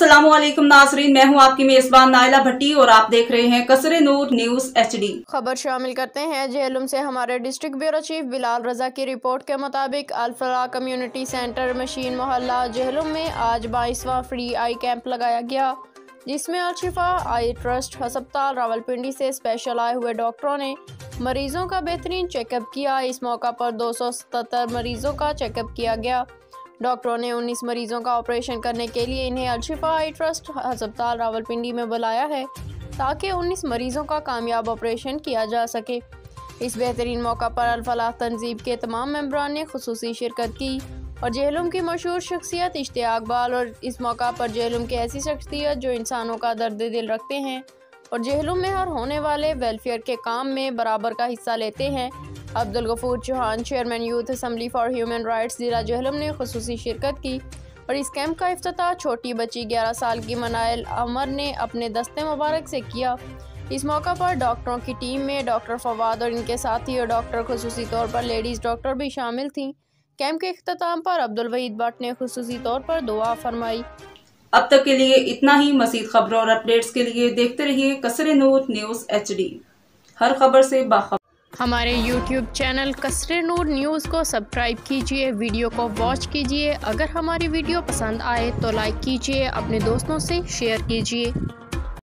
अस्सलामुअलैकुम नाज़रीन, मैं हूं आपकी मेज़बान नाइला भट्टी और आप देख रहे हैं कसरे नूर न्यूज़ HD। खबर शामिल करते हैं जेहलम से। हमारे डिस्ट्रिक्ट ब्यूरो चीफ बिलाल रजा की रिपोर्ट के मुताबिक अल-फलाह कम्युनिटी सेंटर मशीन मोहल्ला जेहलम में आज 22वां फ्री आई कैंप लगाया गया, जिसमें अल-शिफा आई ट्रस्ट अस्पताल रावलपिंडी से स्पेशल आए हुए डॉक्टरों ने मरीजों का बेहतरीन चेकअप किया। इस मौका पर 277 मरीजों का चेकअप किया गया। डॉक्टरों ने 19 मरीजों का ऑपरेशन करने के लिए इन्हें अल-शिफा आई ट्रस्ट अस्पताल रावलपिंडी में बुलाया है, ताकि 19 मरीजों का कामयाब ऑपरेशन किया जा सके। इस बेहतरीन मौका पर अल-फलाह तंजीम के तमाम मेंबरान ने खुसूसी शिरकत की और जेहलम की मशहूर शख्सियत इश्तियाक बाल और इस मौका पर जेहलम की ऐसी शख्सियत जो इंसानों का दर्द दिल रखते हैं और जेहलम में हर होने वाले वेलफेयर के काम में बराबर का हिस्सा लेते हैं। Abdul Gafoor Chauhan, chairman youth assembly for human rights जिला जेहलम ने खुसूसी शिरकत की और इस कैंप का इफ्तिताह छोटी बच्ची 11 साल की मनाइल अमर ने अपने दस्ते मुबारक से किया। इस मौका पर डॉक्टरों की टीम में डॉक्टर फवाद और इनके साथी और डॉक्टर खुसूसी तौर पर लेडीज़ डॉक्टर भी शामिल थीं। कैंप के इख्तिताम पर अब्दुल वहीद भट्ट ने खुसूसी तौर पर दुआ फरमाई। अब तक के लिए इतना ही। मज़ीद खबरों और अपडेट्स के लिए देखते रहिए कसरे नूर न्यूज़ HD, हर खबर से बाखबर। हमारे YouTube चैनल कसरे नूर न्यूज़ को सब्सक्राइब कीजिए, वीडियो को वॉच कीजिए। अगर हमारी वीडियो पसंद आए तो लाइक कीजिए, अपने दोस्तों से शेयर कीजिए।